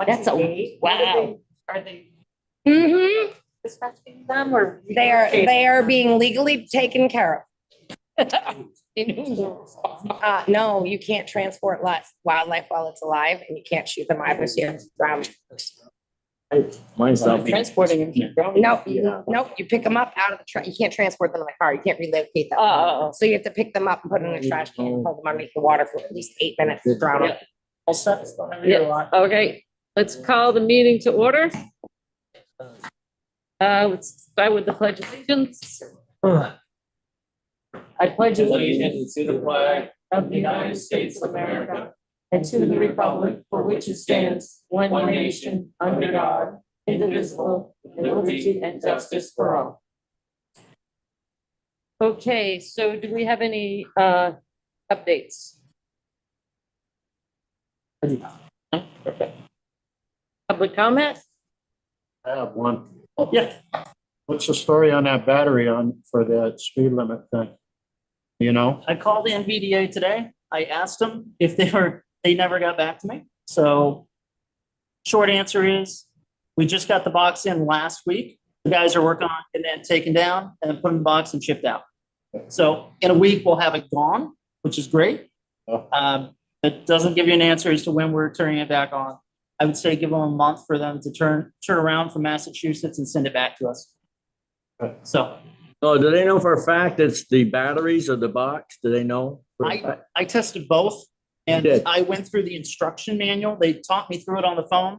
That's a wow. Are they Mm-hmm. dispatching them or? They are being legally taken care of. No, you can't transport wildlife while it's alive, and you can't shoot them either. So you have to drown them. Mine's not. Transporting them. keep going. Nope, you pick them up out of the truck. You can't transport them in a car. You can't relocate them. So you have to pick them up and put them in a trash can, and hold them underneath the water for at least 8 minutes to drown them. All set. Yeah, okay, let's call the meeting to order. Let's start with the pledge of allegiance. I pledge allegiance to the flag of the United States of America and to the republic for which it stands, one nation, under God, indivisible, with liberty and justice for all. Okay, so do we have any updates? Public comment? I have one. Yeah. What's the story on that battery on for that speed limit thing? You know? I called the NVDA today. I asked them if they never got back to me. So short answer is, we just got the box in last week. The guys are working on it and then taken down and then put in the box and shipped out. So in a week, we'll have it gone, which is great. It doesn't give you an answer as to when we're turning it back on. I would say give them a month for them to turn around from Massachusetts and send it back to us. So Oh, do they know for a fact it's the batteries or the box? Do they know? I tested both, and You did? I went through the instruction manual. They taught me through it on the phone.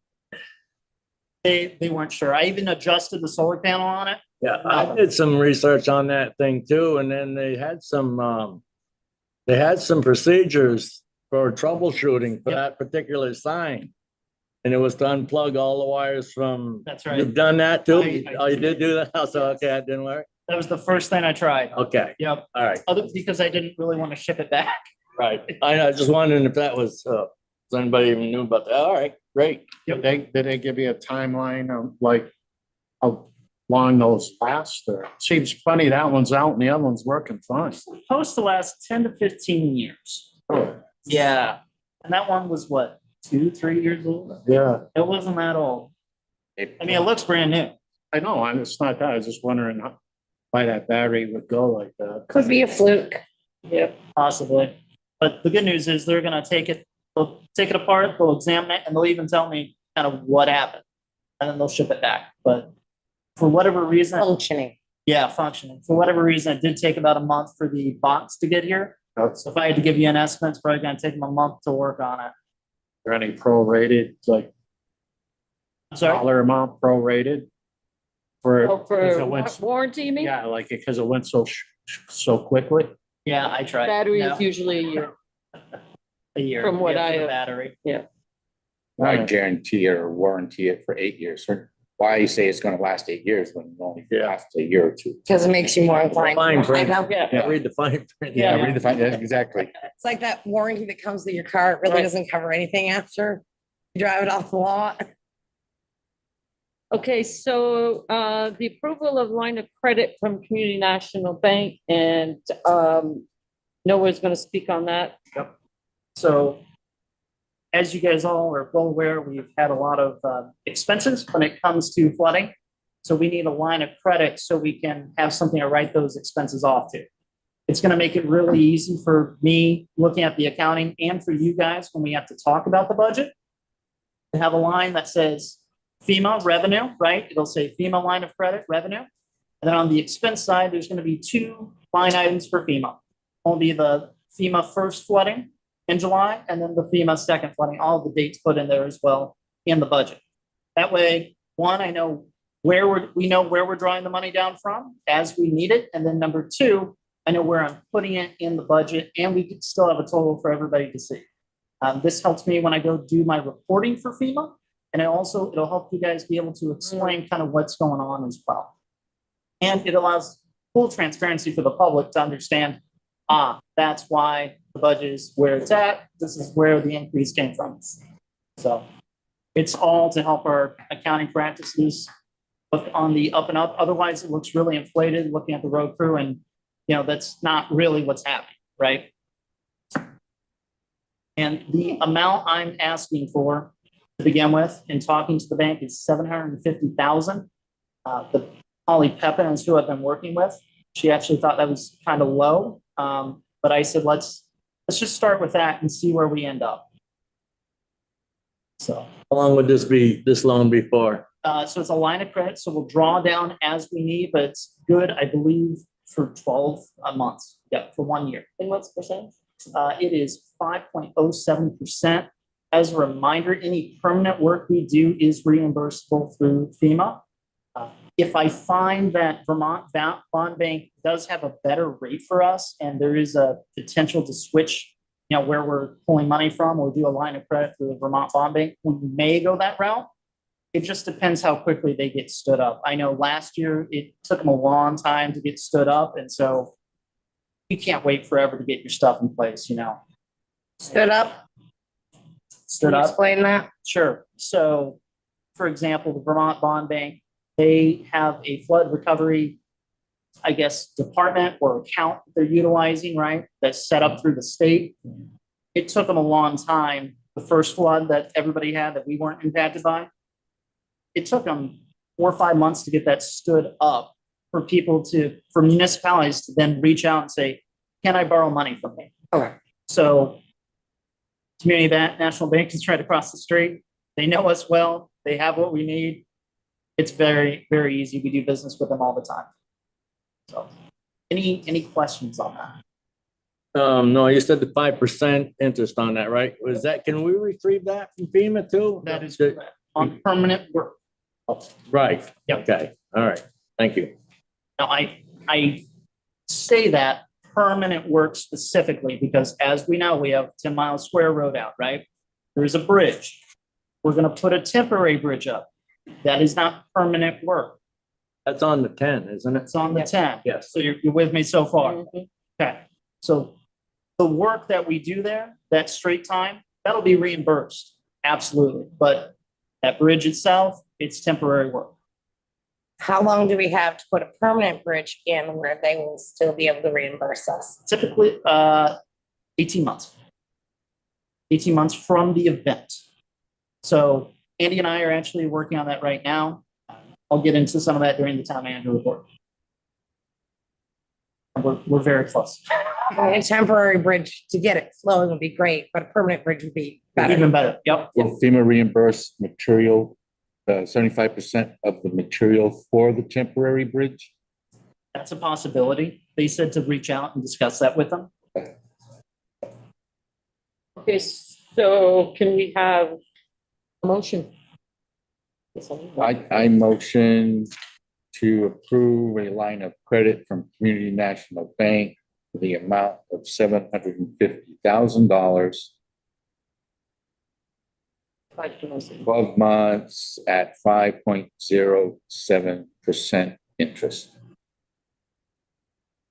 They weren't sure. I even adjusted the solar panel on it. Yeah, I did some research on that thing too, and then they had some procedures for troubleshooting for Yep. that particular sign. And it was to unplug all the wires from. That's right. You've done that too? I Oh, you did. did do that? So, okay, that didn't work? That was the first thing I tried. Okay, Yep. all right, Because I didn't really want to ship it back. right. I was just wondering if that was, if anybody even knew about that. All right, great. Did they give you a timeline of like how long those last? Or seems funny that one's out and the other one's working fine. Supposed to last 10 to 15 years. Oh, Yeah. And that one was what, 2-3 years old? yeah, It wasn't that old. I mean, it looks brand new. I know. It's not that. I was just wondering why that battery would go like that. Could be a fluke. Yep, possibly. But the good news is they're gonna they'll take it apart, they'll examine it, and they'll even tell me kind of what happened. And then they'll ship it back. But for whatever reason, Functioning. yeah, functioning. For whatever reason, it did take about a month for the box to get here. So if I had to give you an estimate, it's probably gonna take them a month to work on it. Are any prorated, like Sorry? dollar amount prorated? Oh, Because for it went, warranty, you mean? yeah, like because it went so quickly. Yeah, I tried. Battery No, is usually a year. a year. from what yeah, for I, the battery. I guarantee it or warranty it for 8 years. Or why you say it's gonna last 8 years when it only lasts a year or two? Because it makes you more inclined. Fine print. I know. Yeah. Read the fine print. Yeah, read the fine, yeah, exactly. It's like that warranty that comes with your car. It really Right. doesn't cover anything after you drive it off the lot. Okay, so the approval of line of credit from Community National Bank, and Noah's gonna speak on that. So as you guys all are well aware, we've had a lot of expenses when it comes to flooding. So we need a line of credit so we can have something to write those expenses off to. It's gonna make it really easy for me looking at the accounting and for you guys when we have to talk about the budget. To have a line that says FEMA revenue, right? It'll say FEMA line of credit revenue. And then on the expense side, there's gonna be 2 line items for FEMA. Will be the FEMA first flooding in July, and then the FEMA second flooding, all the dates put in there as well in the budget. That way, one, I know where we're drawing the money down from as we need it. And then number 2, I know where I'm putting it in the budget, and we could still have a total for everybody to see. This helps me when I go do my reporting for FEMA. And it'll help you guys be able to explain kind of what's going on as well. And it allows full transparency for the public to understand, that's why the budget is where it's at. This is where the increase came from. So it's all to help our accounting practices look on the up and up. Otherwise, it looks really inflated looking at the road crew, and that's not really what's happening, right? And the amount I'm asking for to begin with, in talking to the bank, is 750,000. The Holly Pepin is who I've been working with. She actually thought that was kind of low. But I said, let's just start with that and see where we end up. So. How long would this loan be for? So it's a line of credit, so we'll draw down as we need, but it's good, I believe, for 12 months. Yeah, for 1 year. And what's the percent? It is 5.07%. As a reminder, any permanent work we do is reimbursable through FEMA. If I find that Vermont Bond Bank does have a better rate for us and there is a potential to switch, where we're pulling money from, or do a line of credit through the Vermont Bond Bank, we may go that route. It just depends how quickly they get stood up. I know last year it took them a long time to get stood up, and so you can't wait forever to get your stuff in place, Stood up. Stood Can you up. explain that? Sure. So, for example, the Vermont Bond Bank, they have a flood recovery, I guess, department or account they're utilizing, right? That's set up through the state. It took them a long time. The first flood that everybody had that we weren't impacted by, it took them 4 or 5 months to get that stood up for municipalities to then reach out and say, can I borrow money from you? Okay. So Community National Bank is right across the street. They know us well. They have what we need. It's very, very easy. We do business with them all the time. So any questions on that? No, you said the 5% interest on that, right? Can we retrieve that from FEMA too? That is correct. On permanent work. Right. Yep. Okay. All right. Thank you. Now, I say that permanent work specifically because, as we know, we have 10 Mile Square Road out, right? There's a bridge. We're going to put a temporary bridge up. That is not permanent work. That's on the 10, isn't it? It's on the 10. Yes. So you're with me so far? Mhm. Okay. So the work that we do there, that straight time, that'll be reimbursed. Absolutely. But that bridge itself, it's temporary work. How long do we have to put a permanent bridge in where they will still be able to reimburse us? Typically, 18 months. 18 months from the event. So Andy and I are actually working on that right now. I'll get into some of that during the town manager report. We're very close. A temporary bridge to get it flowing would be great, but a permanent bridge would be better. Even better. Yep. Will FEMA reimburse material, 75% of the material for the temporary bridge? That's a possibility. They said to reach out and discuss that with them. Okay, so can we have a motion? I motion to approve a line of credit from Community National Bank for the amount of $750,000, 12 months at 5.07% interest.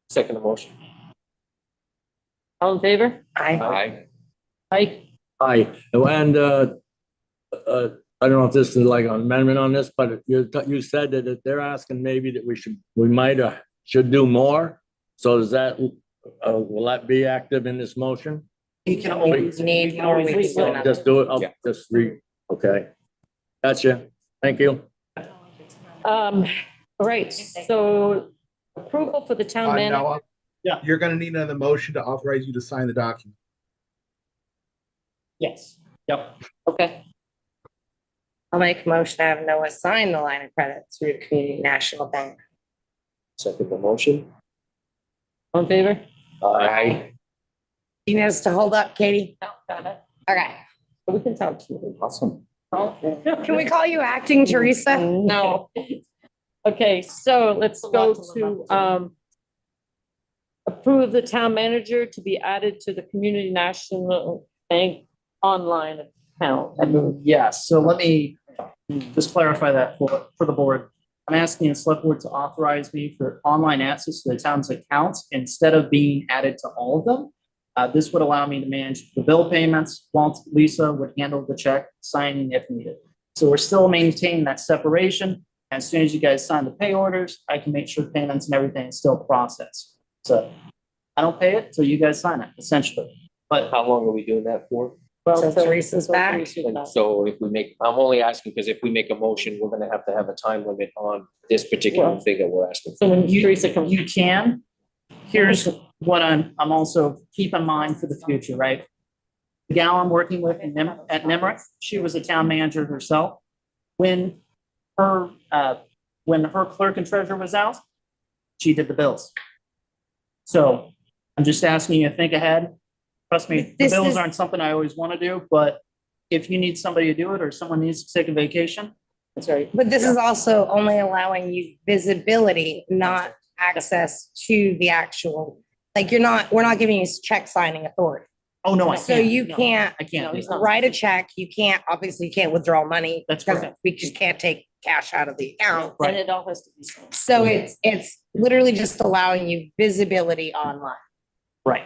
Second motion. All in favor? Aye. Aye. Aye. And I don't know if this is like an amendment on this, but you said that they're asking maybe that we might should do more. So does that, will that be active in this motion? You can always Need more, we can do another. Just do it. I'll Yeah. just read. Okay. Gotcha. Thank you. All right, so approval for the town manager. Noah, Yeah. you're gonna need another motion to authorize you to sign the document. Yes. Yep. Okay, I'll make a motion to have Noah sign the line of credit through Community National Bank. Second the motion. all in favor? Aye. You need us to hold up, Katie? No, got it. Okay. We can talk to you. Awesome. Can we call you acting Teresa? No. Okay, so let's go to, approve the town manager to be added to the Community National Bank online account. Yes, so let me just clarify that for the board. I'm asking the select board to authorize me for online access to the town's accounts instead of being added to all of them. This would allow me to manage the bill payments, while Lisa would handle the check signing if needed. So we're still maintaining that separation. As soon as you guys sign the pay orders, I can make sure payments and everything is still processed. So I don't pay it till you guys sign it, essentially. But How long are we doing that for? Well, So Teresa's back. Teresa's And back. so if we make, I'm only asking because if we make a motion, we're gonna have to have a time limit on this particular Well- figure we're asking. So when You, Teresa comes. you can. Here's what I'm also keep in mind for the future, right? The gal I'm working with in at Nemrick, she was a town manager herself. When her clerk and treasurer was out, she did the bills. So I'm just asking you to think ahead. Trust me, the This bills is- aren't something I always want to do, but if you need somebody to do it or someone needs to take a vacation, That's right. But this is also only allowing you visibility, not access to the actual, like, we're not giving you check signing authority. oh, no, I can't. So you No, can't I can't. do he's that. not- write a check, you can't, obviously you can't withdraw money. That's because correct. We just can't take cash out of the account. And it all has to be signed. So it's literally just allowing you visibility online. Right.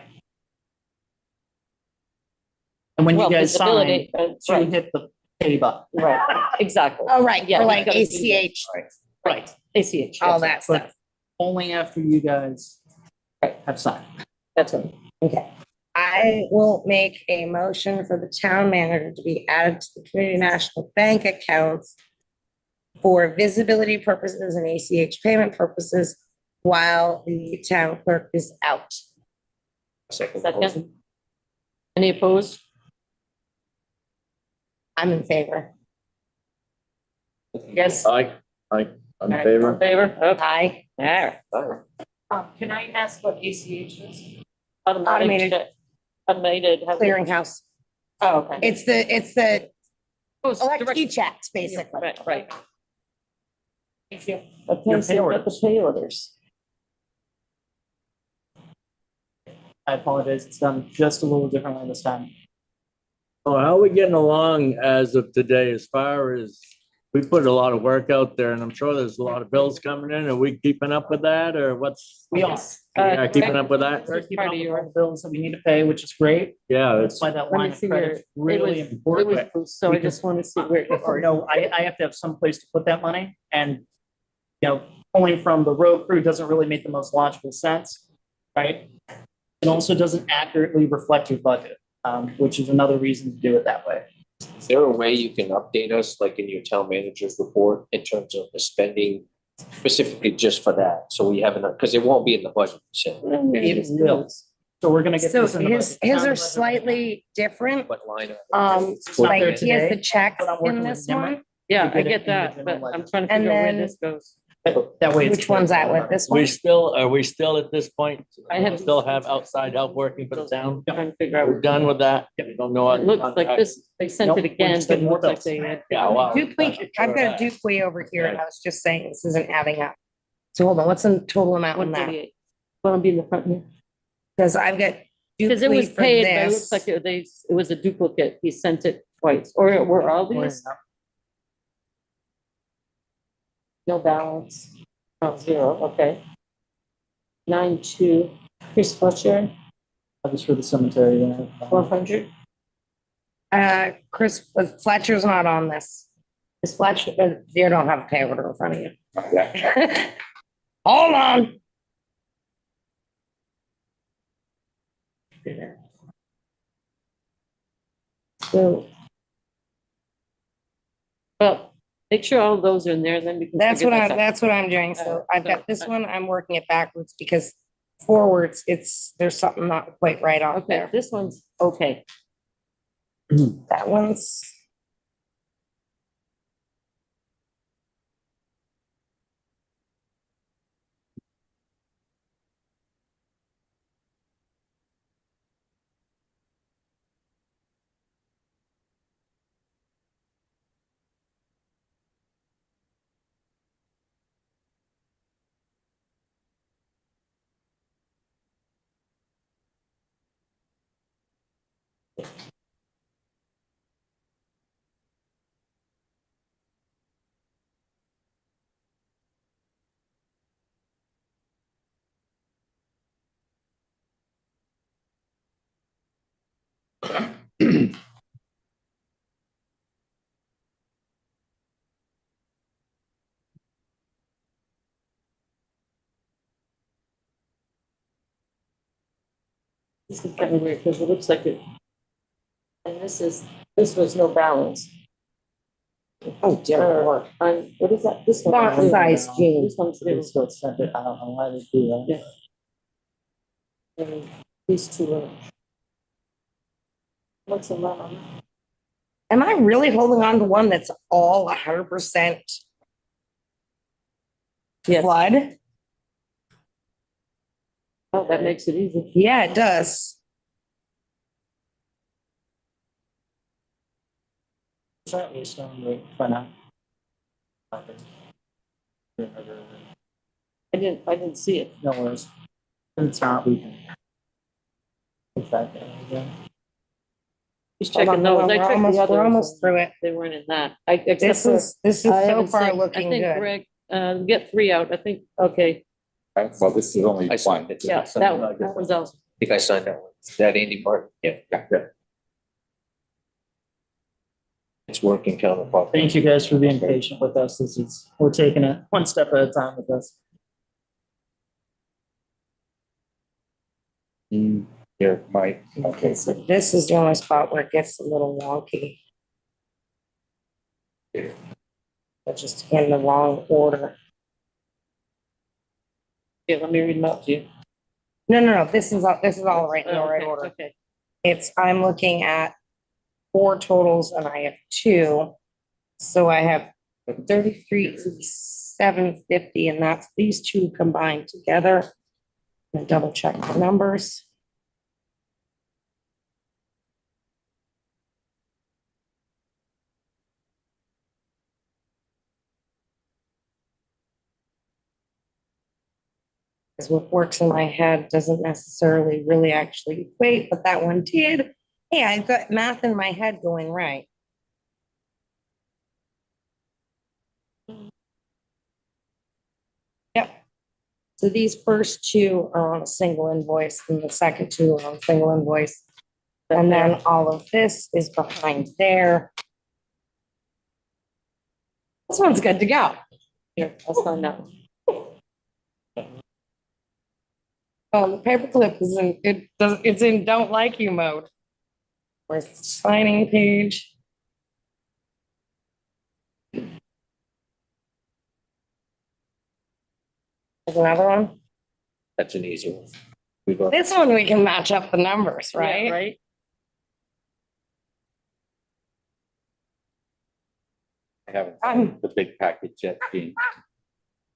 And when you Well, guys sign, visibility, you right, hit the pay button. right, exactly. Oh, right, Yeah, for you like gotta do that. ACH, Right. ACH. all yes, that stuff. Only after you guys have signed. That's right. Okay. I will make a motion for the town manager to be added to the Community National Bank accounts for visibility purposes and ACH payment purposes while the town clerk is out. Second Second. motion. Any opposed? I'm in favor. Yes. I'm in All favor. in favor? Okay. Aye. There. All right. Can I ask what ACH is? Automated. Automated. Clearinghouse. Oh, okay. It's the Oh, it's electric direct- checks, basically. Right, right. Thank you. Okay, so we've got the pay orders. I apologize, it's done just a little differently this time. Oh, how are we getting along as of today, as far as, we put a lot of work out there, and I'm sure there's a lot of bills coming in. Are we keeping up with that, or what's? We are. Yeah, keeping up with that? We're keeping up with all the bills that we need to pay, which is great. Yeah, That's it's, why that Let me line of see credit's your- it really was- important. It was, so I just want to see where. Or no, I have to have some place to put that money and, pulling from the road crew doesn't really make the most logical sense, right? It also doesn't accurately reflect your budget, which is another reason to do it that way. Is there a way you can update us, like in your town manager's report, in terms of the spending specifically just for that? So we haven't, because it won't be in the budget. So It will. So we're gonna get So this in the his budget. are slightly different. what line? Like there he has the today, checks but I'm in working with this Nimmer. one. Yeah, to I get it get in the that, general but I'm ledger. trying to And figure out where then- this goes. That way. it's Which one's that with? This one? are we still at this point? I have- We still have outside help working for the town? Trying to figure out. We're done with that? We don't know what. It looks like this, they sent Nope, it we're again, just but it getting more looks like bills. they had. Yeah, wow. Duke, I've got a Duke way over here, and I was just saying, this isn't adding up. So hold on, what's the total amount on that? 138. Want to be in the front here? Because I've got Because it was Duke for paid, but it looks this. like it was a duplicate. He sent it twice, or were all these? No balance. Oh, zero, okay. 9-2, Chris Fletcher, That was for the cemetery. 1200. Chris Fletcher's not on this. Is Fletcher, you don't have a pay order in front of you. Hold on. So Well, make sure all those are in there, then we can. that's figure what this out. that's what I'm doing. So I've got this one, I'm working it backwards because forwards, there's something not quite right off Okay, there. this one's okay. That one's. This is kind of weird because it looks like it. And This was no balance. Oh, dear Lord. What is that? This one. Font size, Gene. This one's They new. still send it, I don't know why they do that. And these two are. What's the one? Am I really holding on to one that's all 100% Yes. flood? Oh, that makes it easy. Yeah, it does. Certainly, so for now. I didn't see it. No worries. If it's not, we can. Put that there again. Just Hold checking on, those. I we're checked almost- the others. we're almost through it. They weren't in that. Except This for. is I so haven't far sent- looking I think good. Greg, get 3 out. I think, okay, Well, this is only I one. signed it. yeah, that one's out. I think I signed that one. That Andy Martin, yeah. It's working counterpart. Thank you guys for being patient with us. We're taking it one step at a time with this. Here, Mike. Okay, so this is the only spot where it gets a little wonky. They're just in the wrong order. Yeah, let me read them out to you. No, this is all right in the right Okay, order. Okay, I'm looking at 4 totals and I have 2. So I have 33,750 and that's these 2 combined together. And double check the numbers. Because what works in my head doesn't necessarily really actually equate, but that one did. Hey, I've got math in my head going right. Yep. So these first 2 are on a single invoice and the second 2 are on a single invoice. And then all of this is behind there. This one's good to go. here, I'll sign that one. Oh, the paperclip is it's in don't like you mode. Where's the signing page? There's another one. That's an easy one. We got- This one we can match up the numbers, Yeah, right? Right? I haven't I'm- signed the big package yet, Dean.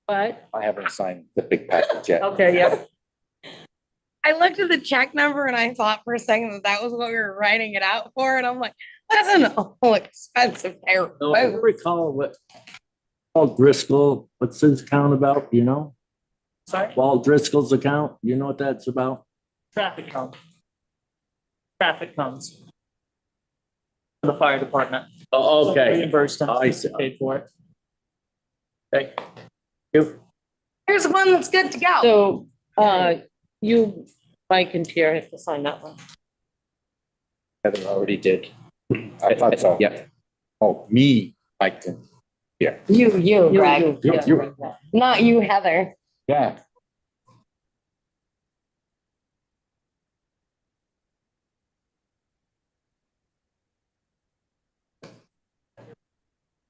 But, I haven't signed the big package yet. okay, yeah. I looked at the check number and I thought for a second that that was what we were writing it out for, and I'm like, that's an awful expensive pair of No, I boots. recall what Paul Driscoll, what's his account about, you know? Sorry, Paul Driscoll's account, you know what that's about? traffic cones. Traffic cones. For the fire department. Oh, okay. Reimbursed them. I see. Paid for it. Thank you. Here's one that's good to go. So, you, Mike and Pierre have to sign that one. Heather already did. I thought so. Yeah. Oh, me, I can, You, Greg, you, not you, Heather. yeah.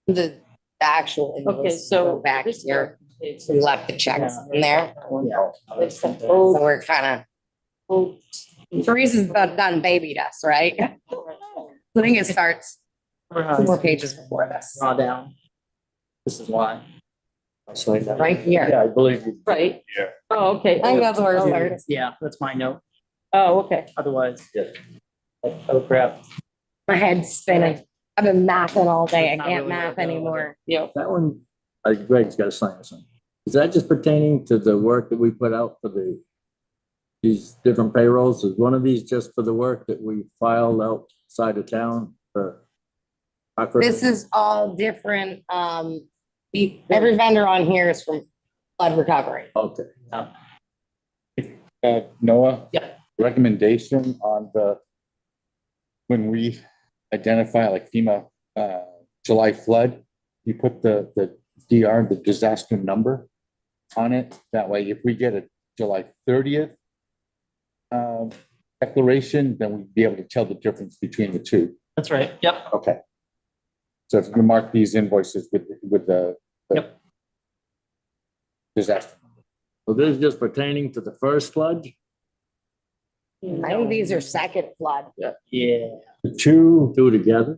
The actual Okay, invoice, so. go back this here. is- We left the checks in there, Yeah. It's the so old- we're kind old- of, Teresa's about done babied us, right? I think it starts 2 more pages before this, Draw down. This is why. I signed that. right here. Yeah, I believe you. Right? Yeah. Oh, okay. I think that's where it Oh, starts. Yeah, that's my note. Oh, okay. Otherwise, oh crap. My head's spinning. I've been mathing all day. I It's not can't really math working out. anymore. Yeah. That one, Greg's got to sign or something. Is that just pertaining to the work that we put out for these different payrolls? Is one of these just for the work that we filed outside of town for? This is all different. Every vendor on here is from flood recovery. Okay. Noah? Yeah. Recommendation on when we identify like FEMA, July flood, you put the DR, the disaster number on it. That way, if we get a July 30th declaration, then we'd be able to tell the difference between the 2. That's right. Yep. Okay. So if you can mark these invoices with the. Yep. Disaster. So this is just pertaining to the first flood? I think these are second flood. Yeah. The two Two together?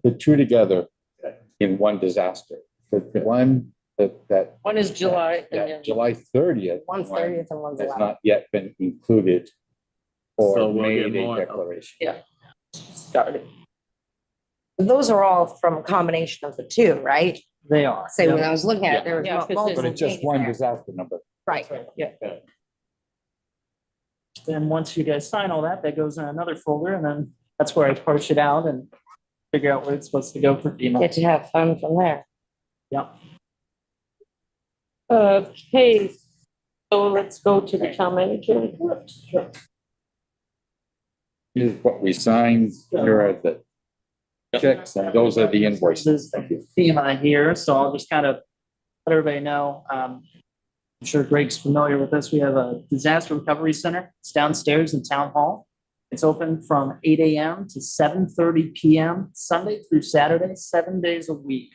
in one disaster. The one that. One is July. and Yeah, then- July 30th. One's 30th and one's Has 11th. not yet been included So or we'll get made a more. declaration. Yeah. Started. Those are all from a combination of the two, right? They are. So when Yep. I was looking at it, there was Yeah, 'cause it's- multiple But it's just dates one there. disaster number. Right. Yeah. Then once you guys sign all that, that goes in another folder, and then that's where I parse it out and figure out where it's supposed to go for FEMA. Get to have fun from there. Yep. Okay, so let's go to the town manager report. Here's what we signed. Here are the checks and those are the invoices. This is FEMA here, so I'll just kind of let everybody know. I'm sure Greg's familiar with this. We have a disaster recovery center. It's downstairs in Town Hall. It's open from 8 a.m. to 7:30 p.m. Sunday through Saturday, 7 days a week.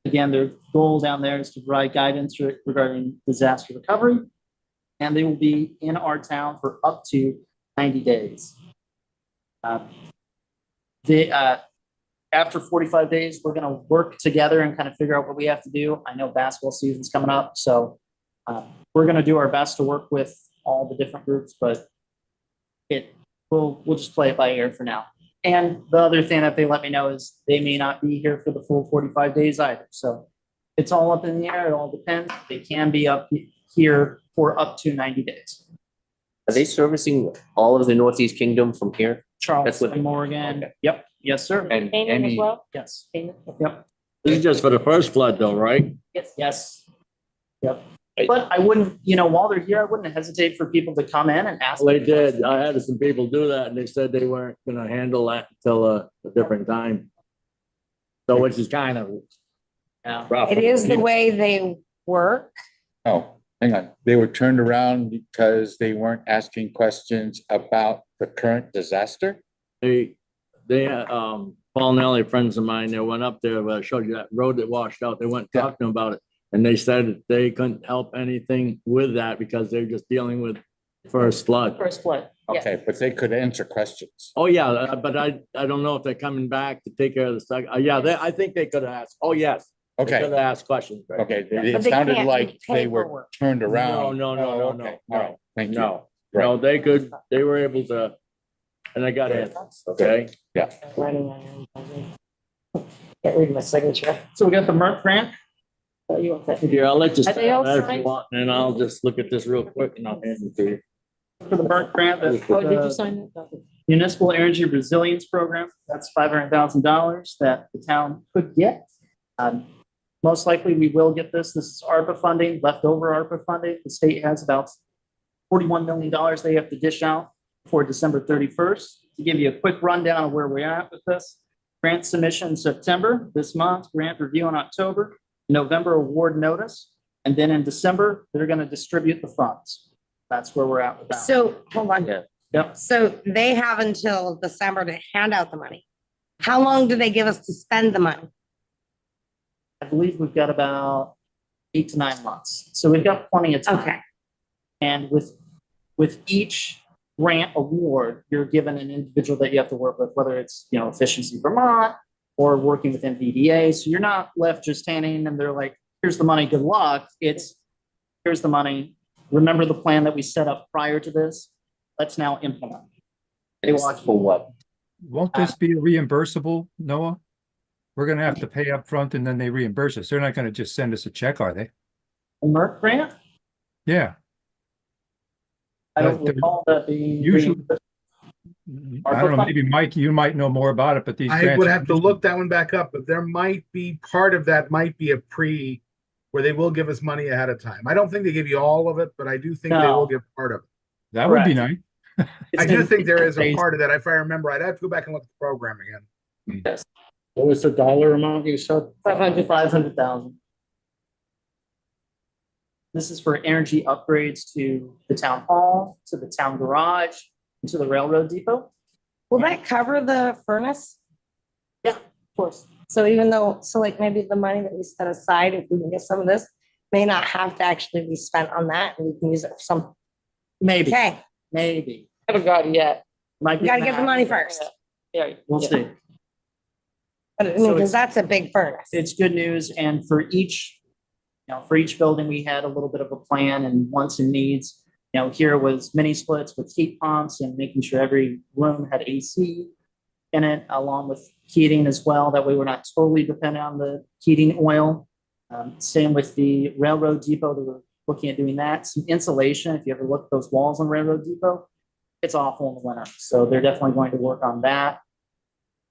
Again, their goal down there is to provide guidance regarding disaster recovery, and they will be in our town for up to 90 days. After 45 days, we're going to work together and kind of figure out what we have to do. I know basketball season's coming up, so we're going to do our best to work with all the different groups, but we'll just play it by ear for now. And the other thing that they let me know is they may not be here for the full 45 days either. So it's all up in the air. It all depends. They can be up here for up to 90 days. Are they servicing all of the Northeast Kingdom from here? That's Charleston, what- Morgan. Okay. Yep. Yes, sir. And Canaan as any, well? Yes. Canaan? Yep. This is just for the first flood though, right? Yes. Yep. Right. But I wouldn't, while they're here, I wouldn't hesitate for people to come in and ask. Well, they did. I had some people do that and they said they weren't gonna handle that until a different time. So which is kind of Yeah. rough. It is the way they work. oh, hang on. They were turned around because they weren't asking questions about the current disaster? Paul and Ellie, friends of mine, they went up there, I showed you that road that washed out. They went and talked to them about it. And they said that they couldn't help anything with that because they're just dealing with first flood. First flood. Yeah. Okay, but they could answer questions. Oh, yeah, but I don't know if they're coming back to take care of the second. Yeah, I think they could ask. Oh, yes. They could Okay, have asked questions. Greg. okay. But It they sounded can't do like they were paperwork. turned around. No, Oh, okay. All right, thank you. No, no, they were able to, and I got in, okay? Writing on it. Can't read my signature. So we got the MERT grant. So you want that? Here, I'll let you. Are they all start that if you signed? want, And I'll just look at this real quick and I'll hand it to you. For the MERT grant, that's Oh, did you the sign that? Municipal Energy Resilience Program. That's $500,000 that the town could get. Most likely, we will get this. This is ARPA funding, leftover ARPA funding. The state has about $41 million they have to dish out for December 31st. To give you a quick rundown of where we're at with this, grant submission in September, this month, grant review in October, November award notice, and then in December, they're going to distribute the funds. That's where we're at with that. So, hold on. Yeah. Yep. So they have until December to hand out the money. How long do they give us to spend the money? I believe we've got about 8 to 9 months. So we've got plenty of time. Okay. And with each grant award, you're given an individual that you have to work with, whether it's, Efficiency Vermont or working with NVDA. So you're not left just standing and they're like, here's the money, good luck. It's, here's the money. Remember the plan that we set up prior to this? Let's now implement. They watch For what? Won't this be reimbursable, Noah? We're gonna have to pay up front and then they reimburse us. They're not gonna just send us a check, are they? a MERT grant. Yeah. I don't They're- recall that being. Usually- I don't know, maybe Mike, you might know more about it, but these I grants. would have to look that one back up, but there might be, part of that might be a where they will give us money ahead of time. I don't think they give you all of it, but I do think they No. will give part of it. That would be Correct. nice. I do think there is a It's part of that. If I remember, I'd have to go back and look at the program again. What was the dollar amount you said? 500,000. This is for energy upgrades to the town hall, to the town garage, and to the railroad depot. Will that cover the furnace? course. So even though, so like maybe the money that we set aside, if we can get some of this, may not have to actually be spent on that, and we can use it for some, Maybe, okay, maybe. Haven't gotten yet. Might we gotta get the math. money first. Yeah. We'll yeah. see. But I mean, So because it's- that's a big furnace. It's good news, and for each, for each building, we had a little bit of a plan and wants and needs. Here was mini splits with heat pumps and making sure every room had AC in it, along with heating as well. That way we're not totally dependent on the heating oil. Same with the Railroad Depot, they were looking at doing that. Some insulation, if you ever look at those walls on Railroad Depot, it's awful in the winter. So they're definitely going to work on that.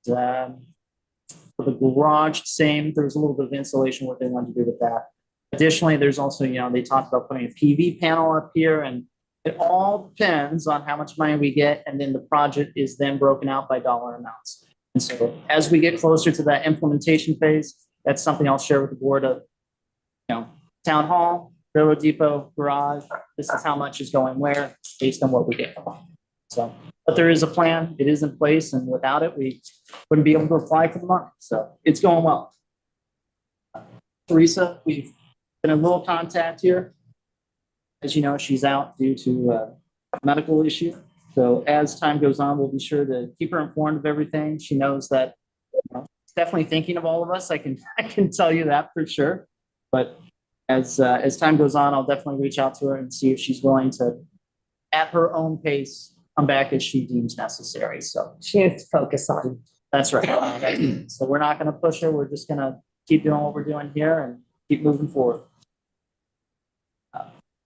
For the garage, same, there's a little bit of insulation, what they wanted to do with that. Additionally, there's also, they talked about putting a PV panel up here, and it all depends on how much money we get, and then the project is then broken out by dollar amounts. And so as we get closer to that implementation phase, that's something I'll share with the board of, town hall, Railroad Depot, garage, this is how much is going where, based on what we get. So, but there is a plan, it is in place, and without it, we wouldn't be able to apply for the money. So it's going well. Teresa, we've been in a little contact here. As you know, she's out due to a medical issue. So as time goes on, we'll be sure to keep her informed of everything. She knows that she's definitely thinking of all of us. I can tell you that for sure. But as time goes on, I'll definitely reach out to her and see if she's willing to, at her own pace, come back as she deems necessary. So She needs to focus on. that's right. So we're not going to push her. We're just going to keep doing what we're doing here and keep moving forward.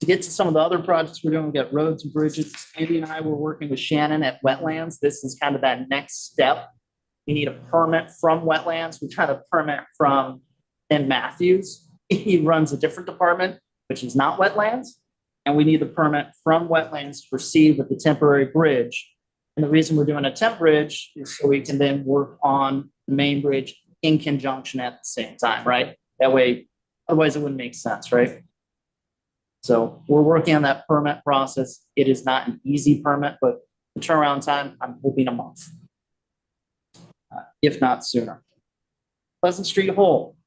To get to some of the other projects we're doing, we've got roads and bridges. Andy and I were working with Shannon at wetlands. This is kind of that next step. We need a permit from wetlands. We try to permit from Ben Matthews. He runs a different department, which is not wetlands. And we need the permit from wetlands to proceed with the temporary bridge. And the reason we're doing a temp bridge is so we can then work on the main bridge in conjunction at the same time, right? That way, otherwise it wouldn't make sense, right? So we're working on that permit process. It is not an easy permit, but the turnaround time, I'm hoping a month, if not sooner. Pleasant Street Hole.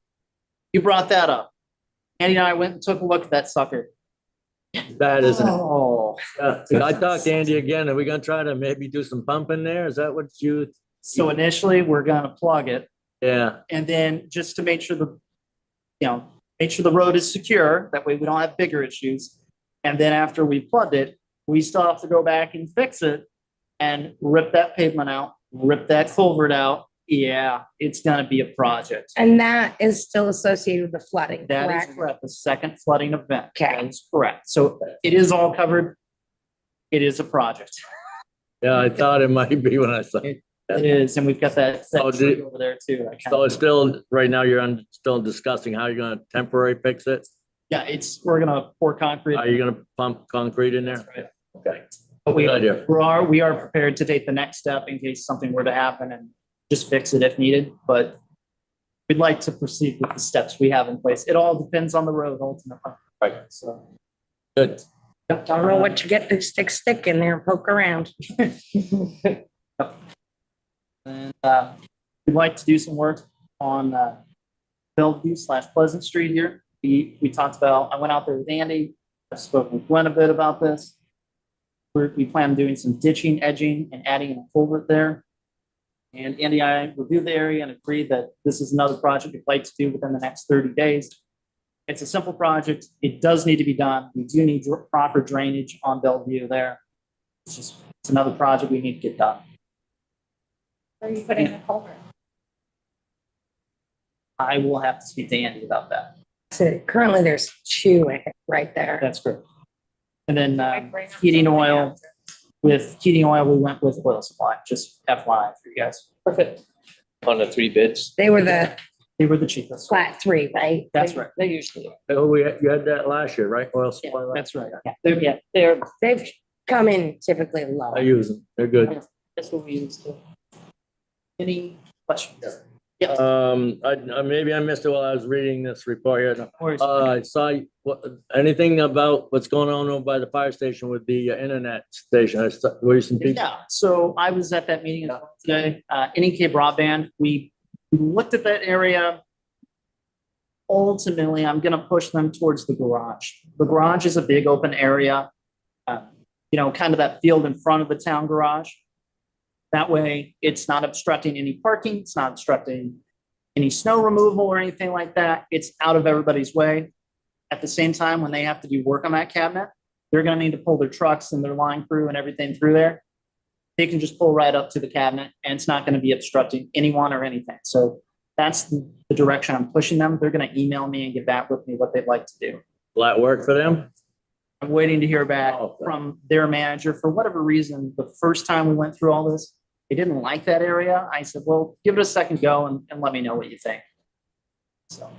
You brought that up. Andy and I went and took a look at that sucker. Bad, isn't it? Oh, I talked to Andy again. Are we gonna try to maybe do some pumping there? Is that what you? so initially we're gonna plug it, Yeah, and then just to make sure make sure the road is secure. That way we don't have bigger issues. And then after we plugged it, we still have to go back and fix it and rip that pavement out, rip that culvert out. Yeah, it's gonna be a project. And that is still associated with the flooding, That is correct? correct, the second flooding event. Okay. That is correct. So it is all covered. It is a project. yeah, I thought it might be when I saw. It is, and we've got that Oh, tree did- over there too. I So it's still, right now, still discussing how you're gonna temporary fix it? Yeah, we're gonna pour concrete. Are you gonna pump concrete in That's there? right. Okay. But we Good idea. we are prepared to take the next step in case something were to happen and just fix it if needed, but we'd like to proceed with the steps we have in place. It all depends on the road ultimately. Right. So. Good. Don't know what you get to stick in there and poke around. And we'd like to do some work on Bellevue / Pleasant Street here. We talked about, I went out there with Andy, I've spoken with Gwen a bit about this. We plan on doing some ditching, edging, and adding a culvert there. And Andy and I reviewed the area and agreed that this is another project we'd like to do within the next 30 days. It's a simple project. It does need to be done. We do need proper drainage on Bellevue there. It's another project we need to get done. Where are you putting the culvert? I will have to speak to Andy about that. So currently there's two, I think, right there. That's correct. And then heating oil, with heating oil, we went with oil supply, just FYI for you guys. Perfect. On the 3 bids. They were the They were the cheapest. flat three, right? That's right. They usually are. Oh, you had that last year, right? Oil supply. That's right. They've come in typically low. I use them. They're good. That's what we used to. Any questions? Yes. Maybe I missed it while I was reading this report here. Of course. I saw, anything about what's going on over by the fire station with the internet station? Were you some people? Yeah, so I was at that meeting today, NEK Broadband, we We looked at that area. Ultimately, I'm gonna push them towards the garage. The garage is a big open area. You know, kind of that field in front of the town garage. That way, it's not obstructing any parking, it's not obstructing any snow removal or anything like that. It's out of everybody's way. At the same time, when they have to do work on that cabinet, they're gonna need to pull their trucks and their line crew and everything through there. They can just pull right up to the cabinet and it's not gonna be obstructing anyone or anything. So that's the direction I'm pushing them. They're gonna email me and get back with me what they'd like to do. Will that work for them? I'm waiting to hear back Okay. from their manager. For whatever reason, the first time we went through all this, they didn't like that area. I said, well, give it a second go and let me know what you think. So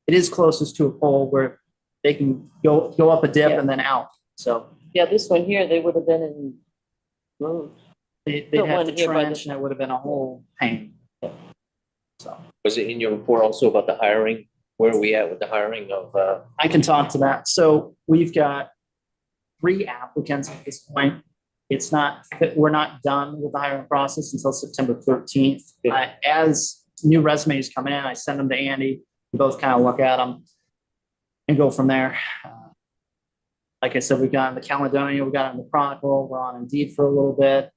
it is closest to a pole where they can go up a dip Yeah. and then out. So Yeah, this one here, they would have been in road. they'd The have one to here by the- trench and it would have been a whole pain. So Was it in your report also about the hiring? Where are we at with the hiring of, I can talk to that. So we've got 3 applicants at this point. It's not, we're not done with the hiring process until September 13th. Yeah. As new resumes come in, I send them to Andy. We both kind of look at them and go from there. Like I said, we've got in the Caledonia, we got in the Chronicle, we're on Indeed for a little bit.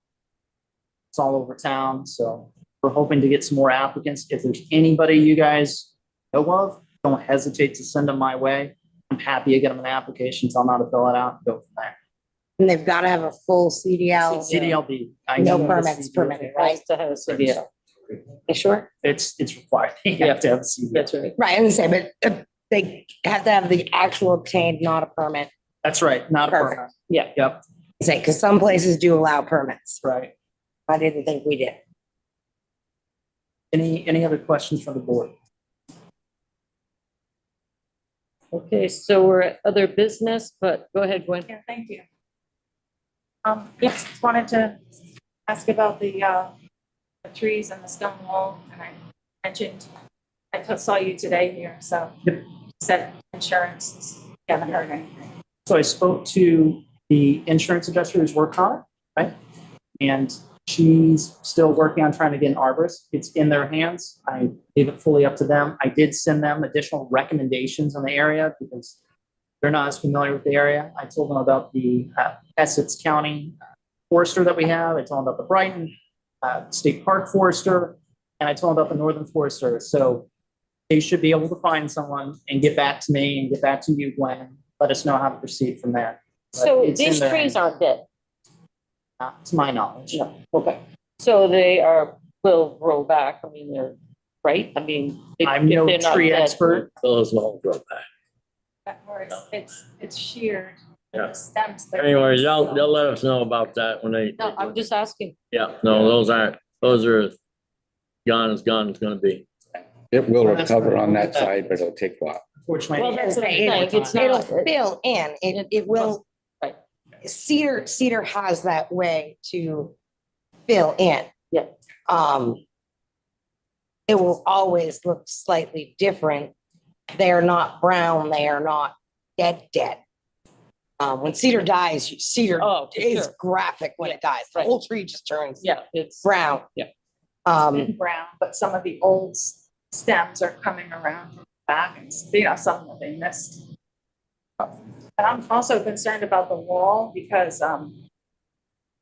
It's all over town, so we're hoping to get some more applicants. If there's anybody you guys know of, don't hesitate to send them my way. I'm happy to get them an application, tell them how to fill it out, and go from there. And they've got to have a full CDL. CDLB. I No know the permits CDLB. permitted, right? Has to have a CDL. You sure? It's required. You have to have a CDL. That's right. Right, I was gonna say, but they have to have the actual obtained, not a permit. That's right, not a Perfect. permit. Yeah. Yep, Say, because some places do allow permits. right. I didn't think we did. Any other questions from the board? Okay, so we're at other business, but go ahead, Gwen. Yeah, thank you. Yes, just wanted to ask about the trees and the stone wall, and I mentioned, I saw you today here, so. Yep. Said insurance, haven't heard anything. So I spoke to the insurance adjuster who's worked on it, right? And she's still working on trying to get an arborist. It's in their hands. I leave it fully up to them. I did send them additional recommendations on the area because they're not as familiar with the area. I told them about the Essex County forester that we have. I told them about the Brighton State Park forester, and I told them about the Northern Forester. So they should be able to find someone and get back to me and get back to you, Gwen. Let us know how to proceed from there. But So it's in these their trees hands. aren't dead. Not to my knowledge. No, okay. So they will grow back. I mean, they're, right? I mean. if- I'm if no they're not tree dead. expert. Those won't grow back. Or it's sheared. Yeah. The stems. they're- Anyway, they'll let us know about that when they. No, I'm just asking. Yeah, no, those are gone as gone as gonna be. It will Well, that's recover right. on that side, but it'll take a while. Unfortunately. Well, that's what I'm It'll- saying. It's It'll not. fill in. It will. Right. Cedar has that way to fill in. Yeah. It will always look slightly different. They are not brown. They are not dead. When cedar dies, cedar Oh, for is sure. graphic when it dies. The Right. whole tree just turns Yeah, it's. brown. Yeah. Been brown, but some of the old stems are coming around back and, some that they missed. And I'm also concerned about the wall because,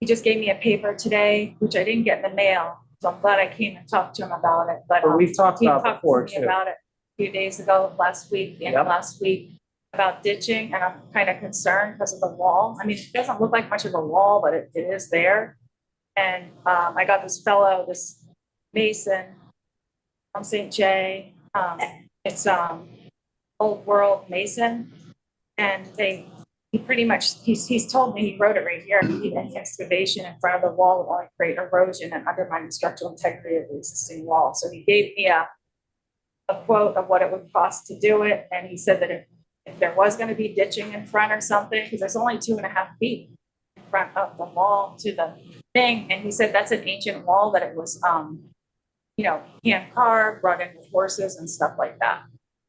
he just gave me a paper today, which I didn't get in the mail. So I'm glad I came and talked to him about it, but. But we've talked He about talked to before me too. about it a few days ago, last week, the end of Yep. last week, about ditching, and I'm kind of concerned because of the wall. I mean, it doesn't look like much of a wall, but it is there. And I got this fellow, this mason from St. J. It's Old World Mason, and he pretty much, he's told me, he wrote it right here, any excavation in front of the wall will only create erosion and undermine the structural integrity of the existing wall. So he gave me a quote of what it would cost to do it, and he said that if there was gonna be ditching in front or something, because there's only 2.5 feet in front of the wall to the thing, and he said that's an ancient wall, that it was, hand carved, brought in with horses and stuff like that.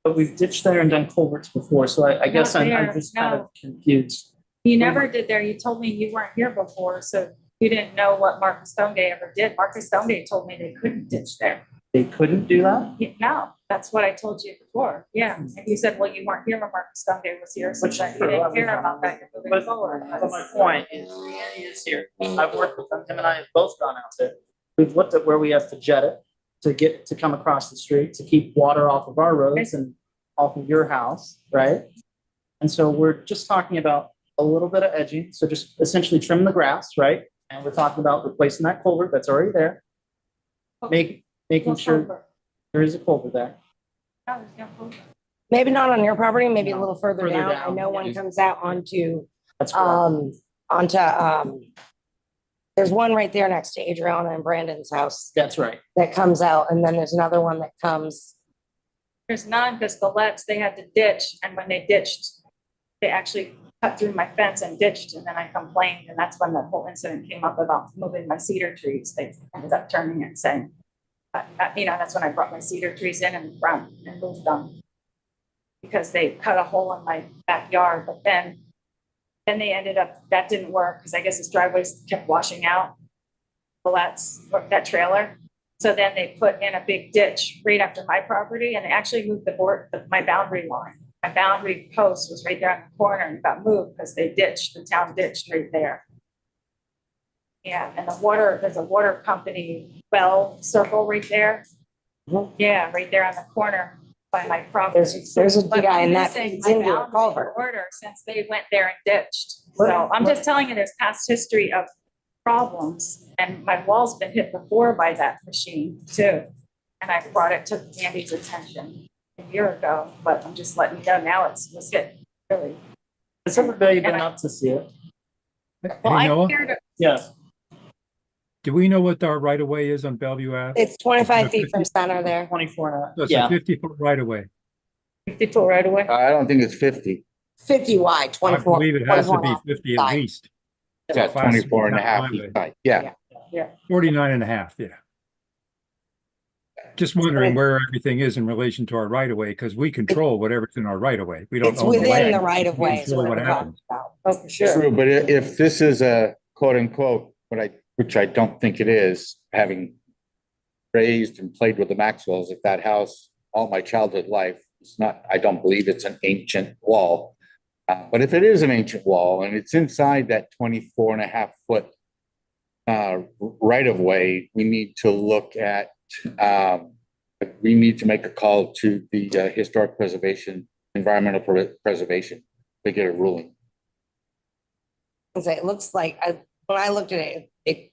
But we've ditched there and done culverts before, so I guess Not I'm there, just kind of no. confused. You never did there. You told me you weren't here before, so you didn't know what Marcus Stonegay ever did. Marcus Stonegay told me they couldn't ditch there. they couldn't do that? No, that's what I told you before. Yeah. And you said, well, you weren't here when Marcus Duncan was here, so Which is that you true. didn't care about that. You're moving But forward. but my point is, Andy is here. I've worked with him. Him and I have both gone out there. We've looked at where we have to jet it to come across the street, to keep water off of our roads and off of your house, right? And so we're just talking about a little bit of edging, so just essentially trim the grass, right? And we're talking about replacing that culvert that's already there, making sure there is a culvert there. No, there's no culvert. Maybe not on your property, maybe a No, little further further down. I down, know one yeah. comes out onto, That's correct. onto, there's one right there next to Adriana and Brandon's house That's right. that comes out, and then there's another one that comes. There's none because the Letts, they had to ditch, and when they ditched, they actually cut through my fence and ditched, and then I complained, and that's when the whole incident came up about moving my cedar trees. They ended up turning it and saying, that's when I brought my cedar trees in and front and moved them. Because they cut a hole in my backyard, but then they ended up, that didn't work, because I guess his driveways kept washing out. Well, that trailer. So then they put in a big ditch right after my property, and they actually moved my boundary line. My boundary post was right there on the corner and got moved because the town ditched right there. Yeah, and there's a water company well circle right there. Yeah, right there on the corner by my property. There's a But guy I'm and just that saying feeds my into a boundary culvert. order since they went there and ditched. So I'm just telling you, there's past history of problems, and my wall's been hit before by that machine too. And I brought it to Andy's attention a year ago, but I'm just letting you know now was hit really. Has everybody been up to see it? Well, Hey, I Noah, feared it. Yes. do we know what our right of way is on Bellevue Ave? It's 25 feet from center there. 24 and So a, it's a yeah. 50-foot right of way. 50 foot right away. I don't think it's 50. 50 wide, I 24. believe it has to 24 be long. 50 at Side. least. Yeah, Class 24 and a half highway. each side. Yeah. 49 and a half, yeah. Just wondering where everything is in relation to our right of way, because we control whatever's in our right of way. We don't It's own the within land. the right of way is Control what what I'm talking happens. about. Oh, for sure. True, but if this is a quote unquote, which I don't think it is, having raised and played with the Maxwells at that house all my childhood life, it's not, I don't believe it's an ancient wall. But if it is an ancient wall and it's inside that 24 and a half foot right of way, we need to look at, we need to make a call to the historic preservation, environmental preservation to get a ruling. It looks like, when I looked at it,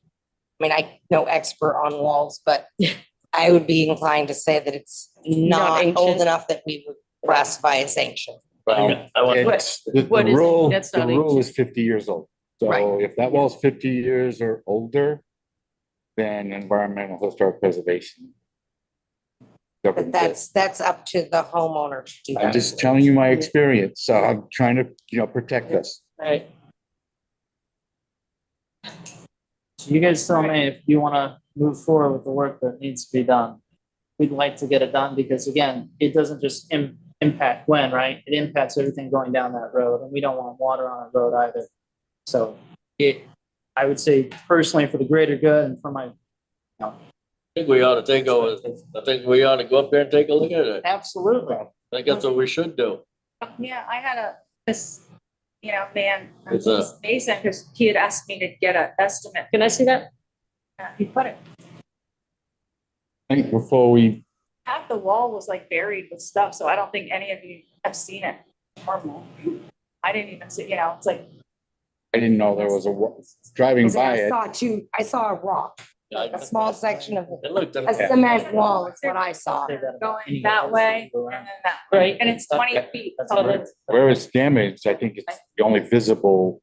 I'm no expert on walls, but I would be inclined to say that it's not old ancient. enough that we would classify as ancient. Well, I want- it's, the What is it? rule, That's the not rule is 50 years old. So Right. if that wall's 50 years or older, then environmental historic preservation. But that's up to the homeowner to do I'm that. just telling you my experience, so I'm trying to, protect us. Right. So you guys tell me if you want to move forward with the work that needs to be done. We'd like to get it done because again, it doesn't just impact Gwen, right? It impacts everything going down that road, and we don't want water on our road either. So I would say personally, for the greater good and for my, I think we ought to take over, I think we ought to go up there and take a look at it. absolutely. I think that's what we should do. Yeah, I had this man, It's a- this Mason, because he had asked me to get an estimate. Can I see that? He put it, I think before we, half the wall was like buried with stuff, so I don't think any of you have seen it. Normal. I didn't even see, it's like, I didn't know there was driving by it. I saw a rock, Yeah, a small section of It looked, a cement wall is what I saw. going that way and then that way, Right. and it's 20 feet. That's So right. it's- Where it's damaged, I think it's the only visible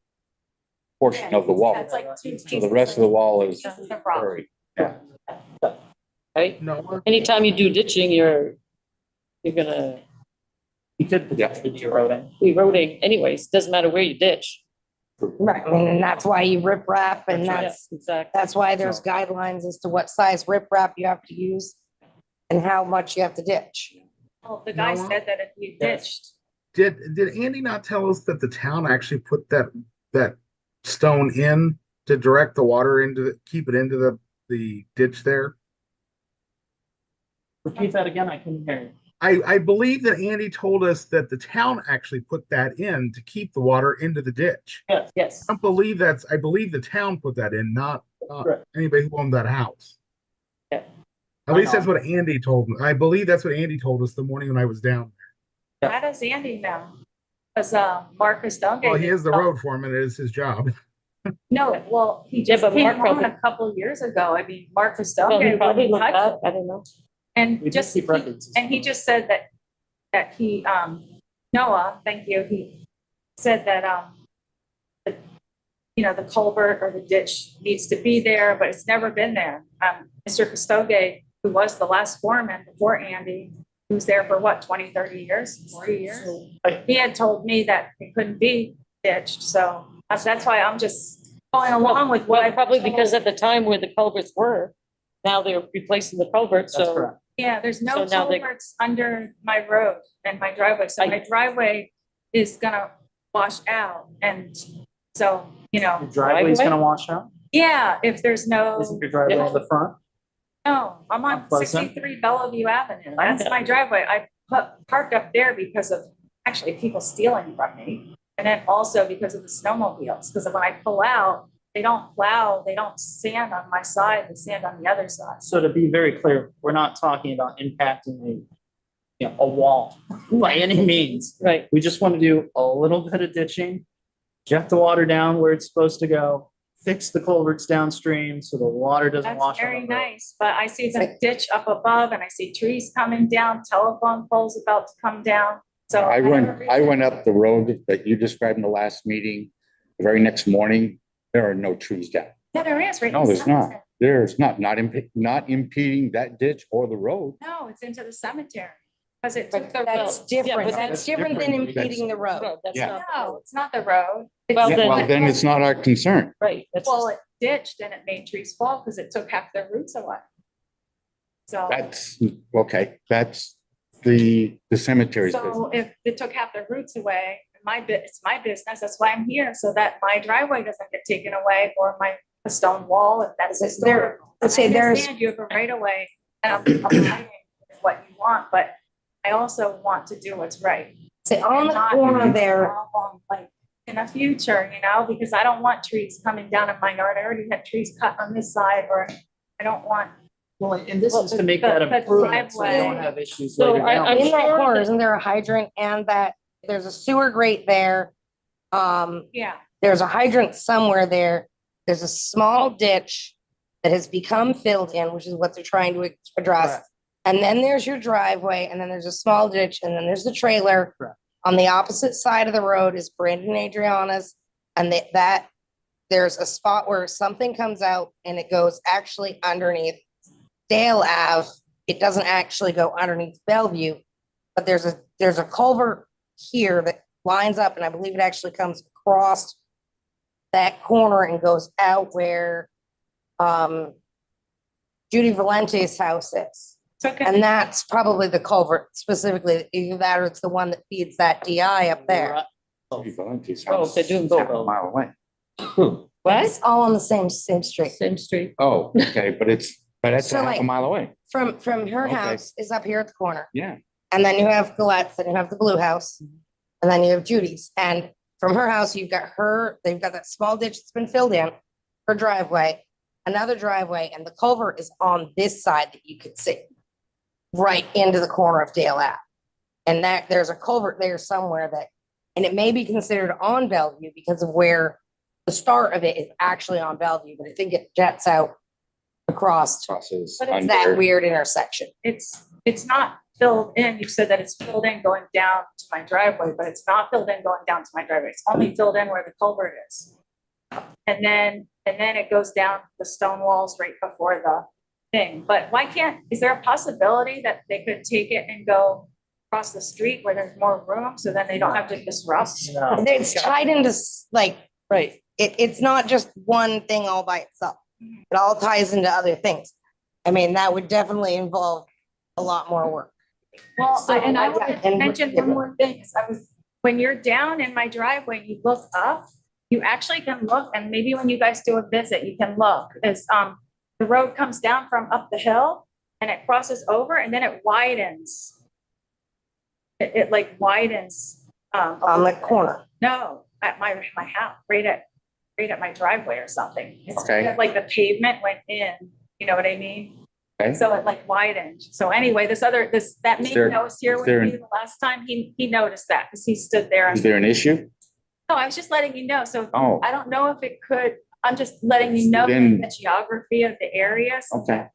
portion of the wall. It's like two So the rest of the wall is That's the problem. buried. Right. Noah, Anytime you do ditching, you're gonna You could potentially be eroding. be eroding anyways. Doesn't matter where you ditch. Right, and that's why you rip wrap, and Yeah, that's exactly. why there's guidelines as to what size rip wrap you have to use and how much you have to ditch. Well, the guy Noah? said that if you ditched, did Andy not tell us that the town actually put that stone in to direct the water keep it into the ditch there? Repeat that again, I couldn't hear you. I believe that Andy told us that the town actually put that in to keep the water into the ditch. Yes. I believe the town put that in, not Correct. anybody who owned that house. Yeah. At least that's what Andy told me. I believe that's what Andy told us the morning when I was down. How does Andy know? Because Marcus Dungy. Well, he is the road foreman. It is his job. No, well, he just but came Mark on probably- a couple of years ago. I mean, Marcus Well, he Dungy probably wouldn't looked touch up, it. I don't know. And We just, just keep records. and he just said that he, Noah, thank you, he said that, the culvert or the ditch needs to be there, but it's never been there. Mr. Custoge, who was the last foreman before Andy, who was there for what, 20, 30 years, 40 years? He had told me that it couldn't be ditched, so that's why I'm just going along with what I. Well, probably because at the time where the culverts were, now they're replacing the culverts, That's so. correct. Yeah, there's no So now they- culverts under my road and my driveway, so my driveway is gonna wash out, and so, Your driveway's gonna wash out? yeah, if there's no, Isn't your driveway on the front? no, I'm on On Pleasant? 63 Bellevue Avenue, I that's know. my driveway, I parked up there because of, actually, people stealing from me, and then also because of the snowmobiles, because when I pull out, they don't plow, they don't sand on my side, they sand on the other side. So to be very clear, we're not talking about impacting a wall by any means. Right. We just want to do a little bit of ditching, jet the water down where it's supposed to go, fix the culverts downstream so the water doesn't wash That's on the very road. nice, but I see the ditch up above and I see trees coming down, telephone poles about to come down, so. I have a went reason- up the road that you described in the last meeting. The very next morning, there are no trees down. Yeah, there is, right? No, in the there's not. cemetery. There's not impeding that ditch or the road. No, it's into the cemetery, because it took the That's road. different. but That's that's different than different. impeding the road. That's Yeah. not. No, it's not the road. It's- Well, then- Well, then it's not our concern. Right, that's. Well, it ditched and it made trees fall because it took half their roots away. So, That's, okay, that's the cemetery's business. so if it took half their roots away, it's my business, that's why I'm here, so that my driveway doesn't get taken away or a stone wall, if that's There- historical. let's say I there's- understand you have a right of way, and I'm fighting what you want, but I also want to do what's right. Say on the Not corner there, problem, like, in the future, because I don't want trees coming down in my yard. I already had trees cut on this side, or I don't want. Well, and this is to make the- that the improvement so we don't driveway. have issues So later I'm down. in that sure corner, that- isn't there a hydrant and that there's a sewer grate there? Yeah, There's a hydrant somewhere there. There's a small ditch that has become filled in, which is what they're trying to address. Correct. And then there's your driveway, and then there's a small ditch, and then there's the trailer. Correct. On the opposite side of the road is Brandon and Adriana's, and there's a spot where something comes out and it goes actually underneath Dale Ave. It doesn't actually go underneath Bellevue, but there's a culvert here that lines up, and I believe it actually comes across that corner and goes out where Judy Valente's house is. it's okay. And that's probably the culvert specifically, either that or it's the one that feeds that DI up there. Valente's Oh, house they're doing is both. half a mile away. What? It's all on the same street. Same street. Oh, okay, but that's So, a half like- a mile away. From her Okay. house is up here at the corner. Yeah. And then you have Galette's, and you have the blue house, and then you have Judy's. And from her house, they've got that small ditch that's been filled in, her driveway, another driveway, and the culvert is on this side that you could see right into the corner of Dale Ave. And there's a culvert there somewhere and it may be considered on Bellevue because of where the start of it is actually on Bellevue, but I think it jets out across Crosses But it's that under. weird intersection. It's not filled in. You said that it's filled in going down to my driveway, but it's not filled in going down to my driveway. It's only filled in where the culvert is. And then it goes down the stone walls right before the thing. But is there a possibility that they could take it and go across the street where there's more room, so then they don't have to disrupt? No. It's tied into Right. it's not just one thing all by itself. It all ties into other things. I mean, that would definitely involve a lot more work. Well, So, and I yeah, want to and- mention one more thing, is when you're down in my driveway, you look up, you actually can look, and maybe when you guys do a visit, you can look, the road comes down from up the hill, and it crosses over and then it widens. It like widens, On the corner. no, at my house, right at my driveway or something. It's Okay. like the pavement went in, you know what I mean? Okay. So it like widened. So anyway, that Is man there- that was here is with there me an- the last time, he noticed that, because he stood there. Is there an issue? No, I was just letting you know. So Oh, I don't know if it could, I'm just letting you know Then- the geography of the area. So okay.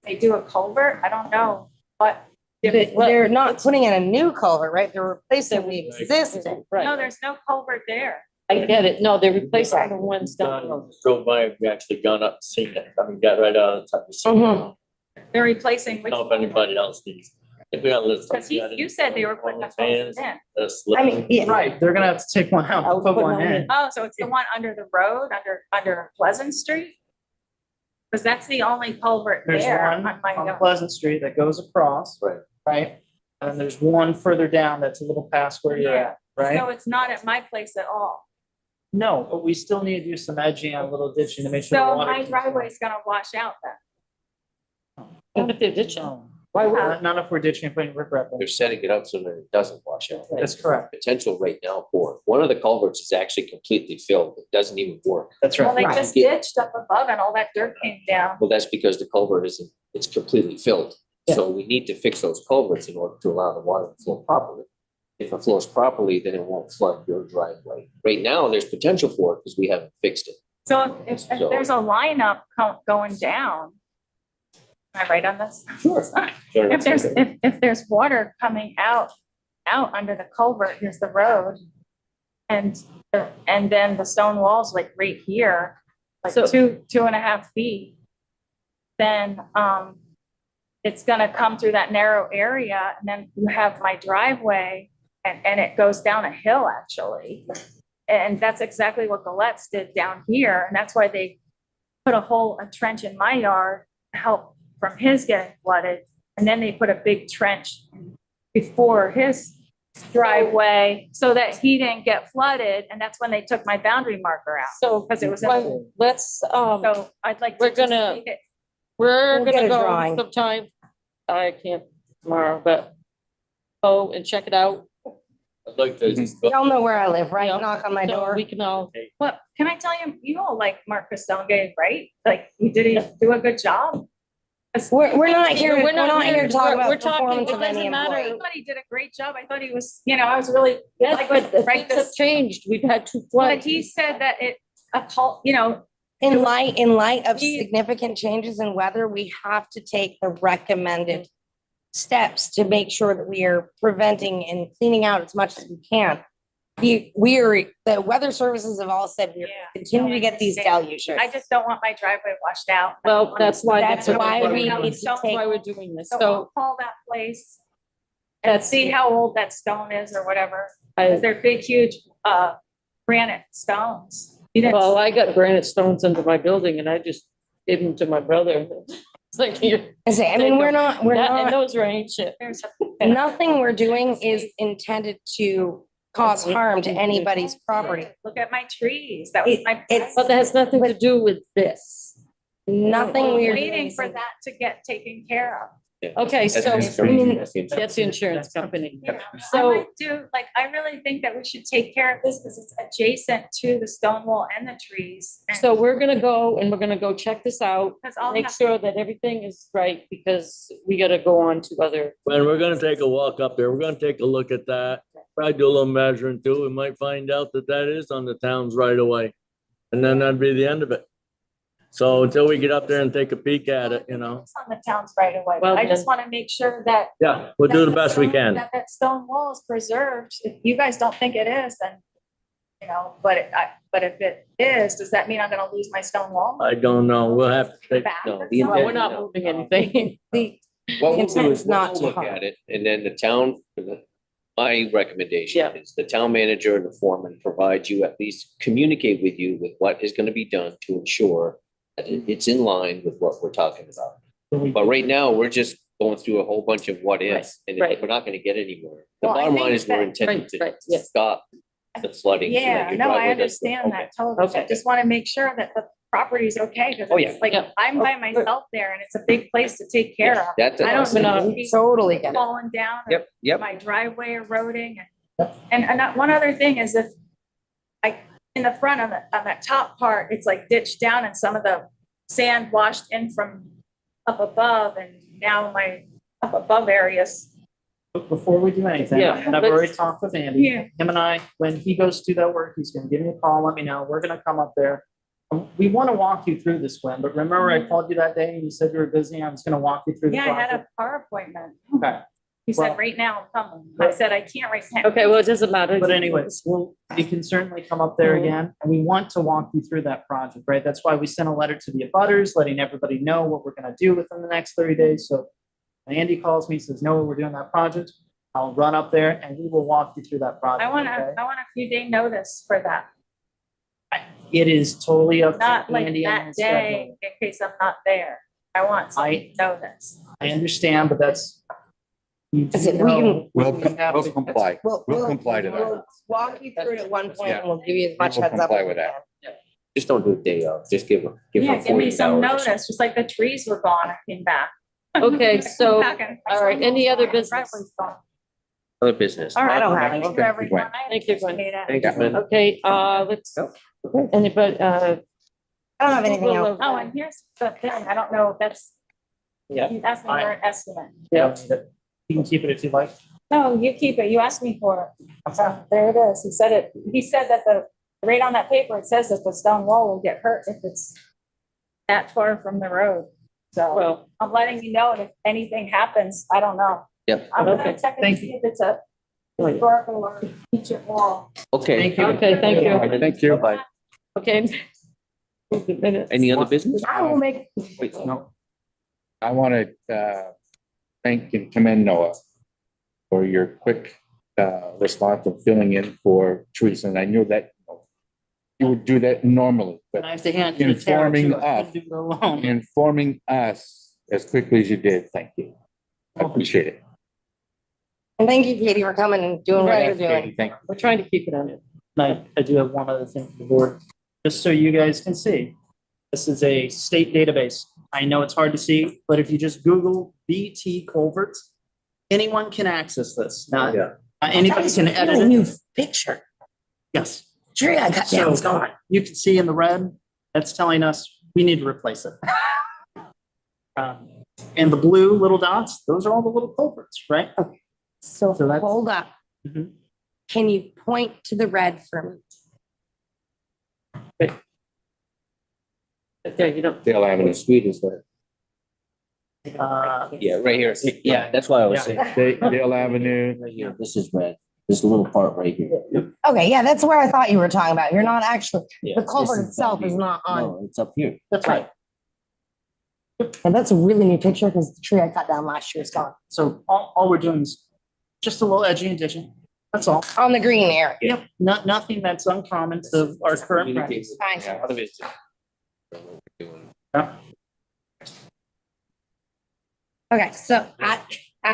they do a culvert, I don't know, but They're not putting in a new culvert, right? They're replacing the existing. no, Right, there's no culvert there. I get it. No, they're replacing the ones down the road. Drove by, we actually gone up and seen it. I mean, got right out of the top. Mhm. They're replacing. I don't know if anybody else needs. I think we got a list. Because you said they were putting a culvert in. I mean, yeah, Right, they're gonna have to take one out, I'll put put one one in. in. Oh, so it's the one under the road, under Pleasant Street? Because that's the only culvert There's there one on my on note. Pleasant Street that goes across. Right. Right? And then there's one further down that's a little past where you're at, right? So it's not at my place at all. No, but we still need to do some edging on little ditching to make sure. the So water my keeps driveway is gonna wash out then. Even if they're ditching. No, Why would? not if we're ditching and putting riprap in. They're setting it up so that it doesn't wash out. That's correct. Potential right now for, one of the culverts is actually completely filled. It doesn't even work. That's Well, right. they just ditched up above and all that dirt came down. Well, that's because the culvert isn't, it's completely filled. So we need to fix those culverts in order to allow the water to flow properly. If it flows properly, then it won't flood your driveway. Right now, there's potential for it because we haven't fixed it. So if there's a lineup going down, am I right on this? Sure. If there's water coming out under the culvert, here's the road. And then the stone wall's like right here, like So- 2.5 feet. Then, it's gonna come through that narrow area, and then you have my driveway, and it goes down a hill, actually. And that's exactly what Galette's did down here, and that's why they put a trench in my yard to help from his getting flooded. And then they put a big trench before his driveway so that he didn't get flooded, and that's when they took my boundary marker out. So, Because it was, let's, so I'd like to we're just gonna- leave it. we're We'll get gonna a go drawing. sometime. I can't tomorrow, but go and check it out. I'd like to just. y'all know where I live, right? Yeah. Knock on my So door. we can all, What, can I tell you, you all like Mark Castonge, right? Like, you did do a good job. We're not here, We're we're not not here here. to talk We're about talking- performance it of any doesn't matter. I employee. thought he did a great job. I thought he was, I was really, yes, like, but the right, things have this- changed. We've had 2 but floods. he said that In light of He- significant changes in weather, we have to take the recommended steps to make sure that we are preventing and cleaning out as much as we can. The weather services have all said we're Yeah. continue to get these deluges. I just don't want my driveway washed out. Well, that's why. That's why we That's need to That's why take, we're doing this. So So I'll call that place and see how old that stone is or whatever. I, They're big, huge, granite stones. You didn't- well, I got granite stones under my building and I just gave them to my brother. It's like, here, I mean, we're not, and those are ancient. There's nothing we're doing is intended to cause harm to anybody's property. Look at my trees. That was my. It's- But that has nothing to do with this. Nothing we are doing. Waiting is- for that to get taken care of. Okay, That's so the insurance- that's the insurance. that's the insurance company. You know, I So- might do, like, I really think that we should take care of this because it's adjacent to the stone wall and the trees. And- So we're gonna go and we're gonna go check this out, Because I'll make have- sure that everything is right because we gotta go on to other. When we're gonna take a walk up there, we're gonna take a look at that, probably do a little measuring too, we might find out that that is on the town's right of way. And then that'd be the end of it. So until we get up there and take a peek at it, you know, It's on the town's right away. Well, I just then- want to make sure that. yeah, we'll do that the best we stone- can. That stone wall is preserved. If you guys don't think it is, then, but if it is, does that mean I'm gonna lose my stone wall? I don't know, we'll have to take, Back no, or the something? Well, we're not moving anything. The, What The we'll intent do is is not we'll to look harm. at it, and then the town, my recommendation Yeah. is the town manager and the foreman provide you, at least communicate with you with what is gonna be done to ensure that it's in line with what we're talking about. But right now, we're just going through a whole bunch of what ifs, and right. we're not gonna get anywhere. The Well, I bottom line think is we're that- intending Right, to stop the flooding. so that Yeah, your no, I driveway doesn't- understand okay. that totally. I Okay. just want to make sure that property's okay, because Oh, yeah. it's like, Yeah. I'm by myself there and it's a big place to take care of. That's I don't awesome. see Totally get it. falling down. or Yep, yep. My driveway eroding. And one other thing is if in the front on that top part, it's like ditched down and some of the sand washed in from up above and now my up above areas. Before we do anything, Yeah, and I've already let's- talked with Andy, Yeah. him and I, when he goes to that work, he's gonna give me a call, let me know, we're gonna come up there. We wanna walk you through this, Gwen, but remember I called you that day and you said you were busy, I was gonna walk you through the Yeah, I had project. a car appointment. Okay, He Well- said, right now I'm coming. I said, I can't right now. Okay, well, it doesn't matter. but anyways, we can certainly come up there again, and we want to walk you through that project, right? That's why we sent a letter to the abutters, letting everybody know what we're gonna do within the next 30 days, so when Andy calls me, says, no, we're doing that project, I'll run up there and we will walk you through that project, I want okay? a few day notice for that, It is totally up to not like Andy on that his day schedule. in case I'm not there. I want some notice. I understand, but that's. You do Listen, we know We'll, we have we'll to- comply. We'll comply to that. We'll walk you through it at one point Yeah. and we'll give you as much will heads up. comply as we with that. can. Just don't do a day of, just give them Yeah, give me 48 some hours or something. notice, just like the trees were gone, I came back. Okay, I come so, back and I all saw right, them any all other gone, the business? driveway's gone. Other business. All right, I don't have thank any. you, everyone. I Thank you, Gwen. appreciate it. Thank you, man. Okay, let's, anybody, I don't have anything else. Oh, and here's the thing, I don't know, if that's, Yeah. you asked me for an estimate. You don't need it. You can keep it if you like. No, you keep it, you asked me for it. There it is, he said that right on that paper, it says that the stone wall will get hurt if it's that far from the road. So well, I'm letting you know, and if anything happens, I don't know. Yep. I'm gonna Okay. check and Thank see if it's a historical or ancient wall. Okay. Thank you. okay, thank you. Thank you. Bye. Okay. Minutes. Any other business? I will make, Wait, No. I want to thank and commend Noah for your quick response of filling in for Teresa. And I knew that you would do that normally, And but I have to hand you the carrot, Informing too. I couldn't us. do it alone. informing us as quickly as you did, thank you. I appreciate it. and thank you, Katie, for coming and doing what you're Yes, Katie, doing. thank you. We're trying to keep it on it. And I do have one other thing for the board, just so you guys can see. This is a state database. I know it's hard to see, but if you just Google BT culverts, anyone can access this. Now, Yeah. anybody can edit Really it. new picture. Yes. Tree I cut down, it's So gone. you can see in the red, that's telling us we need to replace it. And the blue little dots, those are all the little culverts, right? So So that's- hold up. Mhm. Can you point to the red for me? Okay, you don't, Dale Avenue Street is there. Yeah, right here. Yeah, that's why I was saying. Dale Avenue. Right here, this is red. This little part right here. Okay, yeah, that's where I thought you were talking about. You're not actually, Yeah, the this culvert is itself down is here. not on. No, it's up here. that's right. And that's a really neat picture because the tree I cut down last year is gone. So all we're doing is just a little edging addition. That's all. On the green area. Yep, nothing that's uncommon to our current practice. Fine. Yeah, part of it's just- Yeah. Okay, so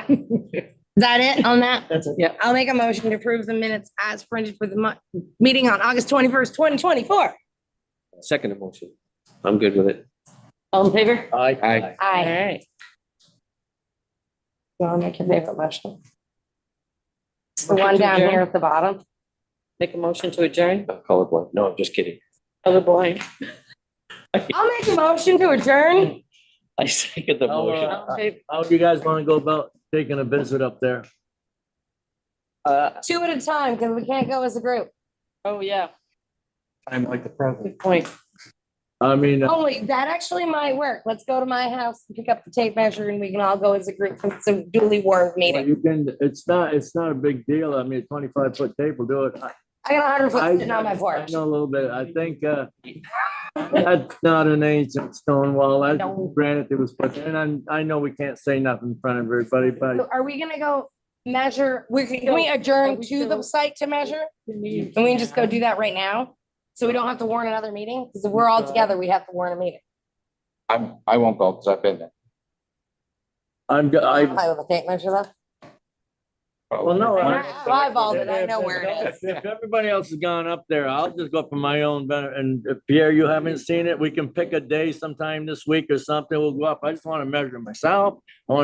is that it on that? That's it. yeah, I'll make a motion to approve the minutes as printed for the meeting on August 21st, 2024. Second emotion. I'm good with it. all in favor? Aye. Aye. All Aye. right. You want to make your favorite motion? It's the Motion one to down adjourn. here at the bottom. Make a motion to adjourn, I'm colorblind. No, I'm just kidding. other blind. I'll make a motion to adjourn. I second the motion. Okay, How do you guys want to go about taking a visit up there? Two at a time because we can't go as a group. oh, yeah, I'm like the president. good point. I mean, Oh, wait, that actually might work. Let's go to my house and pick up the tape measure and we can all go as a group. It's a duly warned well, meeting. you can, it's not a big deal. I mean, 25-foot tape will do it. I got 100 foot I sitting on my porch. know a little bit. I think, that's not an ancient stone wall. That's No. granite that was put in. And I know we can't say nothing in front of everybody, So but are we gonna go measure, can we adjourn to the site to measure? And we can just go do that right now? So we don't have to warn another meeting? Because if we're all together, we have to warn a meeting. I won't go because I've been there. I, I have a tape measure though. Well, no. I eyeballed it. I know where it is. If everybody else has gone up there, I'll just go up for my own benefit. And if Pierre, you haven't seen it, we can pick a day sometime this week or something. We'll go up. I just want to measure myself. I want